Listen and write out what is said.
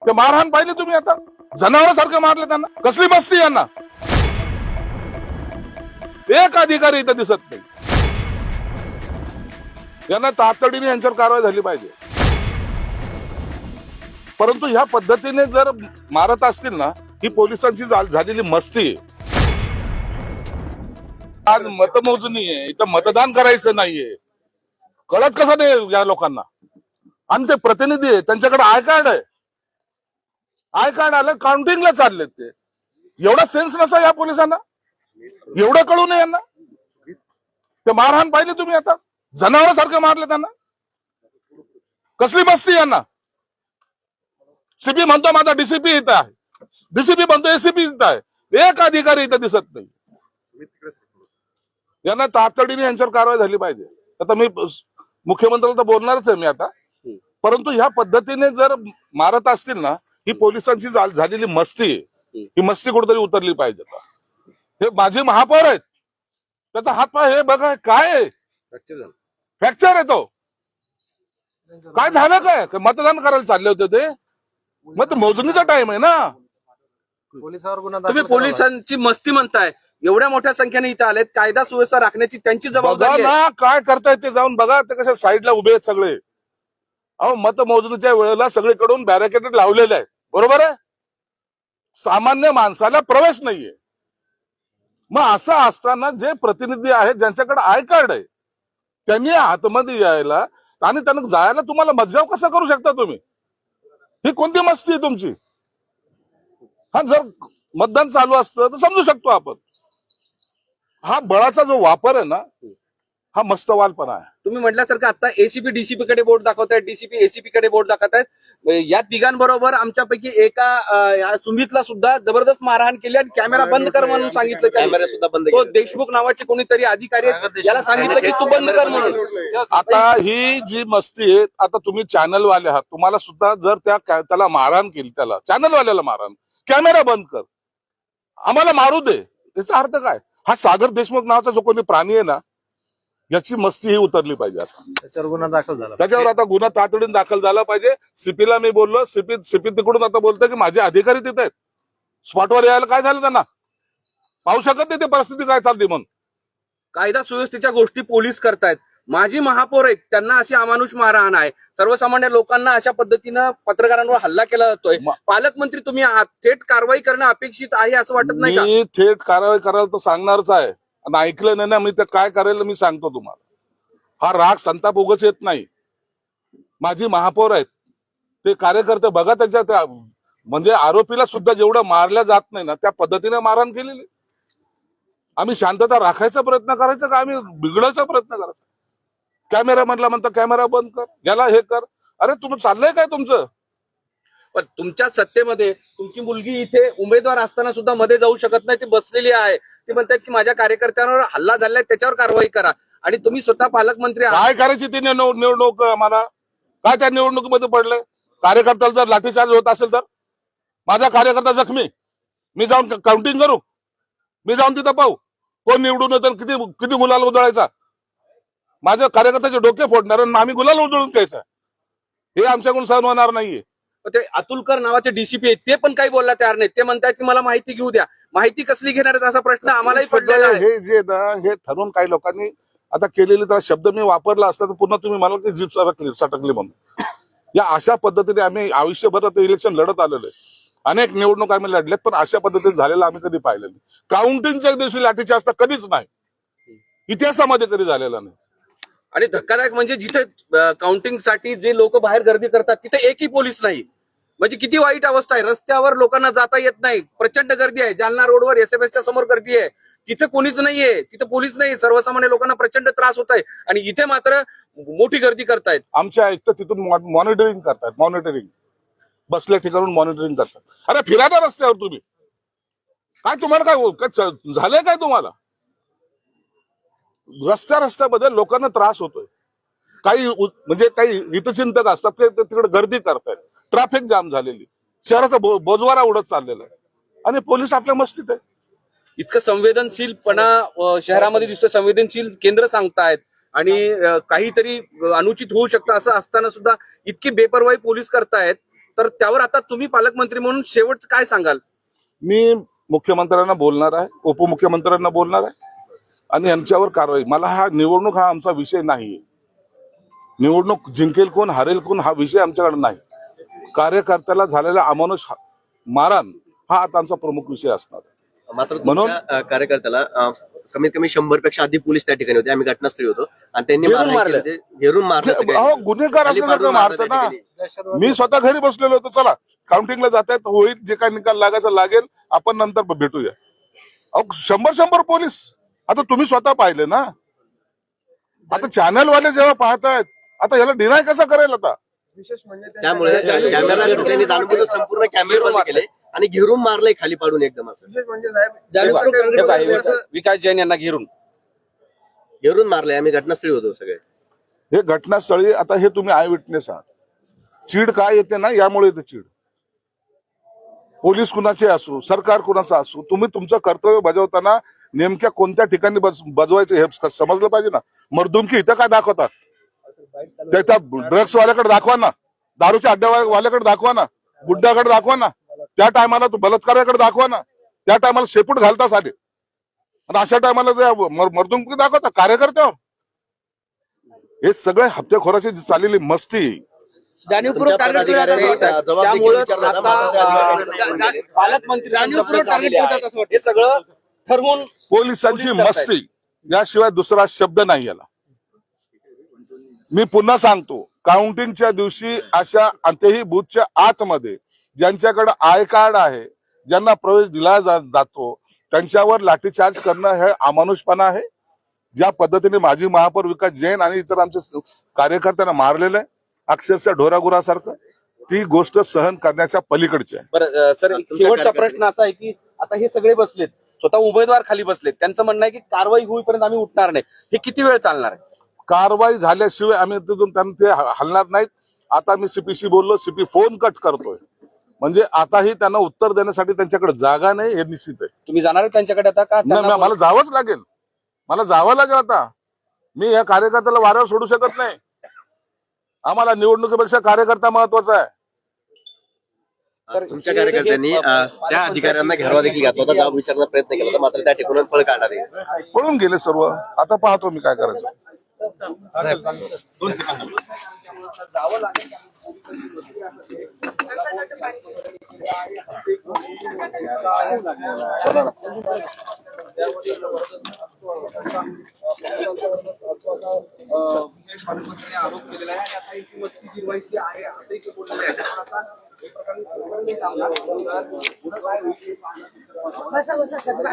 ते मारहाण पाहिली तुम्ही आता जनावरासारखं मारलं त्यांना. कसली मस्ती यांना. एक अधिकारी इथं दिसत नाही. यांना तातडीने यांच्यावर कारवाई झाली पाहिजे. परंतु ह्या पद्धतीने जर मारत असतील ना, ही पोलिसांची झालेली मस्ती आहे. आज मतमोजणी आहे, इथं मतदान करायचं नाहीये. कळत कसं नाही या लोकांना. आणि ते प्रतिनिधी आहे, त्यांच्याकडे आय कार्ड आहे. आय कार्ड आलं, काउंटिंगला चाललेत ते. एवढा सेन्स नसा या पोलिसांना. एवढं कळू नये यांना. ते मारहाण पाहिली तुम्ही आता जनावरासारखं मारलं त्यांना. कसली मस्ती यांना. सीपी म्हणतो माझा डीसीपी इथं आहे, डीसीपी म्हणतो एसीपी इथं आहे. एक अधिकारी इथं दिसत नाही. यांना तातडीने यांच्यावर कारवाई झाली पाहिजे. आता मी मुख्यमंत्र्याला तर बोलणारच आहे मी आता. परंतु ह्या पद्धतीने जर मारत असतील ना, ही पोलिसांची झालेली मस्ती आहे. ही मस्ती कुठेतरी उतरली पाहिजे. हे माझे महापौर आहेत, त्याचा हातपाय हे बघा काय आहे, फ्रॅक्चर आहे तो. काय झालं काय. मतदान करायला चालले होते ते. मग मोजणीचा टाइम आहे ना. तुम्ही पोलिसांची मस्ती म्हणताय. एवढ्या मोठ्या संख्येने इथं आलेत, कायदा सुव्यवस्था राखण्याची त्यांची जबाबदारी आहे ना. काय करतायत ते जाऊन बघा. ते कशा साईडला उभे आहेत सगळे. अहो मतमोजणीच्या वेळेला सगळीकडून बॅरिकेड लावलेले आहे, बरोबर आहे. सामान्य माणसाला प्रवेश नाहीये. मग असं असताना जे प्रतिनिधी आहेत ज्यांच्याकडे आय कार्ड आहे, त्यांनी आतमध्ये यायला आणि त्यांना जायला तुम्हाला मज्जाव कसा करू शकता तुम्ही. ही कोणती मस्ती आहे तुमची. हा जर मतदान चालू असतं तर समजू शकतो आपण. हा बळाचा जो वापर आहे ना, हा मस्तवालपणा आहे. तुम्ही म्हटल्यासारखं आता एसीपी डीसीपी कडे बोट दाखवतायत, डीसीपी एसीपी कडे बोट दाखवतायत. या तिघांबरोबर आमच्यापैकी एका सुमितला सुद्धा जबरदस्त मारहाण केली आणि कॅमेरा बंद कर म्हणून सांगितलं. कॅमेरा सुद्धा बंद. तो देशमुख नावाचे कोणीतरी अधिकारी याला सांगितलं की तू बंद कर म्हणून. आता ही जी मस्ती आहे, आता तुम्ही चॅनलवाले आहात, तुम्हाला सुद्धा जर त्याला मारहाण केली, त्याला चॅनलवाल्याला मारहाण, कॅमेरा बंद कर, आम्हाला मारू दे, याचा अर्थ काय. हा सागर देशमुख नावाचा जो कोणी प्राणी आहे ना, याची मस्ती ही उतरली पाहिजे. आता त्याच्यावर गुन्हा दाखल झाला. त्याच्यावर आता गुन्हा तातडीने दाखल झाला पाहिजे. सीपीला मी बोललो, सीपी तिकडून आता बोलतोय की माझे अधिकारी तिथे आहेत. स्पॉटवर यायला काय झालं त्यांना. पाहू शकत नाही ते परिस्थिती काय चालली म्हणून. कायदा सुव्यवस्थेच्या गोष्टी पोलीस करतायत. माजी महापौर आहेत, त्यांना अशी अमानुष मारहाण आहे. सर्वसामान्य लोकांना अशा पद्धतीनं पत्रकारांवर हल्ला केला जातोय. पालकमंत्री तुम्ही आहात, थेट कारवाई करणं अपेक्षित आहे असं वाटत नाही का. मी थेट कारवाई करायला तर सांगणारच आहे. आणि ऐकलं नाही ना मी तर काय करेल मी सांगतो तुम्हाला. हा राग संताप उगाच येत नाही. माझी महापौर आहेत, ते कार्यकर्ते बघा त्यांच्या म्हणजे आरोपीला सुद्धा जेवढं मारल्या जात नाही ना, त्या पद्धतीने मारहाण केलेली. आम्ही शांतता राखायचा प्रयत्न करायचा का आम्ही बिघडायचा प्रयत्न करायचा. कॅमेरा मधला म्हणतो कॅमेरा बंद कर, याला हे कर. अरे तुम्ही चाललंय काय तुमचं. पण तुमच्या सत्तेमध्ये तुमची मुलगी इथे उमेदवार असताना सुद्धा मध्ये जाऊ शकत नाही. ती बसलेली आहे. ती म्हणतात की माझ्या कार्यकर्त्यांवर हल्ला झालाय, त्याच्यावर कारवाई करा. आणि तुम्ही स्वतः पालकमंत्री आहात. काय करायची ती निवडणूक आम्हाला. काय त्या निवडणुकीमध्ये पडलंय. कार्यकर्त्याला जर लाठीचार्ज होत असेल तर माझा कार्यकर्ता जखमी, मी जाऊन काउंटिंग करू, मी जाऊन तिथं पाहू कोण निवडून येतं, किती किती गुलाल उधळायचा. माझ्या कार्यकर्त्याचे डोके फोडणार आणि आम्ही गुलाल उधळून घ्यायचा, हे आमच्याकडून सहन होणार नाहीये. ते अतुलकर नावाचे डीसीपी आहेत, ते पण काही बोलला तयार नाही. ते म्हणतात की मला माहिती घेऊ द्या. माहिती कसली घेणार आहेत असा प्रश्न आम्हालाही पडलेला आहे. हे जे ना हे ठरवून काही लोकांनी आता केलेले तर शब्द मी वापरला असता तर पुन्हा तुम्ही मला की जीप सटकली म्हणून. या अशा पद्धतीने आम्ही आयुष्यभर इलेक्शन लढत आलेलो आहे. अनेक निवडणूक आम्ही लढल्यात, पण अशा पद्धतीने झालेलं आम्ही कधी पाहिलं नाही. काउंटिंगच्या दिवशी लाठीचार्ज असता कधीच नाही, इतिहासामध्ये कधी झालेला नाही. आणि धक्कादायक म्हणजे जिथे काउंटिंग साठी जे लोक बाहेर गर्दी करतात तिथे एकही पोलीस नाही. म्हणजे किती वाईट अवस्था आहे. रस्त्यावर लोकांना जाता येत नाही, प्रचंड गर्दी आहे. जालना रोडवर एसएमएसच्या समोर गर्दी आहे, तिथे कोणीच नाहीये, तिथे पोलीस नाही. सर्वसामान्य लोकांना प्रचंड त्रास होत आहे आणि इथे मात्र मोठी गर्दी करतायत. आमच्या आयुक्त तिथून मॉनिटरिंग करतात, मॉनिटरिंग बसल्या ठिकाणून मॉनिटरिंग करतात. अरे फिरा ना रस्त्यावर तुम्ही. काय तुम्हाला काय झालंय काय तुम्हाला. रस्त्यामध्ये लोकांना त्रास होतोय. काही म्हणजे काही हितचिंतक असतात ते तिकडे गर्दी करतायत, ट्रॅफिक जाम झालेली, शहराचा बोजवारा उडत चाललेला आहे आणि पोलीस आपल्या मस्तीत आहे. इतकं संवेदनशीलपणा शहरामध्ये दिसतं. संवेदनशील केंद्र सांगतायत आणि काहीतरी अनुचित होऊ शकतं असं असताना सुद्धा इतकी बेपर्वाई पोलीस करतायत. तर त्यावर आता तुम्ही पालकमंत्री म्हणून शेवट काय सांगाल? मी मुख्यमंत्र्यांना बोलणार आहे, उपमुख्यमंत्र्यांना बोलणार आहे आणि यांच्यावर कारवाई. मला हा निवडणूक हा आमचा विषय नाही. निवडणूक जिंकेल कोण हारेल कोण हा विषय आमच्याकडे नाही. कार्यकर्त्याला झालेला अमानुष मारहाण हा आता आमचा प्रमुख विषय असणार. मात्र म्हणून कार्यकर्त्याला कमीत कमी 100 पेक्षा अधिक पोलीस त्या ठिकाणी होते. आम्ही घटनास्थळी होतो आणि त्यांनी घेरून मारहाण मारलं. केली. घेरून मारलं सगळे. अहो, गुन्हेगार खाली असल्यासारखं पाडून मारतं मारलं ना. त्या ठिकाणी. मी स्वतः घरी बसलेलो होतो. चला काउंटिंगला जात आहेत, होईल जे काही निकाल लागायचा लागेल, आपण नंतर भेटूया. अहो 100 पोलीस आता तुम्ही स्वतः पाहिले ना. आता चॅनलवाले जेव्हा पाहतायत आता याला डिनाय कसा करेल आता. त्यामुळे कॅमेरा त्यांनी जाणून संपूर्ण कॅमेरे बंद केले आणि घेरून मारलंय खाली पाडून एकदम असं. विकास जैन यांना घेरून मारलंय. आम्ही घटनास्थळी होतो सगळे. हे घटनास्थळी आता हे तुम्ही आय विटनेस आहात. चीड काय येते ना, यामुळे येते चीड. पोलीस कुणाचे असू, सरकार कुणाचं असू, तुम्ही तुमचं कर्तव्य बजावताना नेमक्या कोणत्या ठिकाणी बजवायचं हे समजलं पाहिजे ना. मर्दुमकी इथं काय दाखवतात, त्या ड्रग्स वाल्याकडे दाखवा ना, दारूच्या अड्ड्यावाल्याकडे दाखवा ना, गुड्डाकडे दाखवा ना, त्या टायमाला बलात्काराकडे दाखवा ना, त्या टायमाला शेपूट घालताच आले आणि अशा टायमाला मर्दुमकी दाखवता कार्यकर्त्यावर. हे सगळे हप्तेखोराची चाललेली मस्ती. जाणीवपूर्वक तुमच्या टार्गेट करत पदाधिकाऱ्यांनी असतात. जबाब देखील त्यामुळेच विचारला आता पदाधिकाऱ्यांनी. पालकमंत्री जाणीवपूर्वक टार्गेट करतात असं वाटतं. हे सगळं ठरवून पोलिसांची पोलीस करतायत. मस्ती याशिवाय दुसरा शब्द नाही याला. मी पुन्हा सांगतो, काउंटिंगच्या दिवशी अशा अंतही बूथच्या आतमध्ये ज्यांच्याकडे आय कार्ड आहे, ज्यांना प्रवेश दिला जातो, त्यांच्यावर लाठीचार्ज करणं हे अमानुषपणा आहे. ज्या पद्धतीने माजी महापौर विकास जैन आणि इतर आमच्या कार्यकर्त्यांना मारलेलं आहे अक्षरशः ढोरागुरासारखं, ती गोष्ट सहन करण्याच्या पलीकडची आहे. बरं सर, शेवटचा प्रश्न असा आहे की आता हे सगळे बसलेत, स्वतः उमेदवार खाली बसलेत, त्यांचं म्हणणं आहे की कारवाई होईपर्यंत आम्ही उठणार नाही. हे किती वेळ चालणार आहे? कारवाई झाल्याशिवाय आम्ही तिथून त्यांना ते हलणार नाहीत. आता मी सीपीशी बोललो, सीपी फोन कट करतोय. म्हणजे आताही त्यांना उत्तर देण्यासाठी त्यांच्याकडे जागा नाही हे निश्चित आहे. तुम्ही जाणार आहे त्यांच्याकडे आता का? नाही, मला जावंच लागेल. मला जावं लागेल आता. मी या कार्यकर्त्याला वाऱ्यावर सोडू शकत नाही. आम्हाला निवडणुकीपेक्षा कार्यकर्ता महत्वाचा आहे. तुमच्या कार्यकर्त्यांनी त्या अधिकाऱ्यांना घेरवा देखील घातला होता. जाब विचारण्याचा प्रयत्न केला होता, मात्र त्या ठिकाणून पळ काढणार आहे. पळून गेले सर्व. आता पाहतो मी काय करायचं. आरोप केलेला आहे आणि आता ही वस्ती जिरवायची आहे असंही ते बोललेले आहेत. बसा बसा सगळं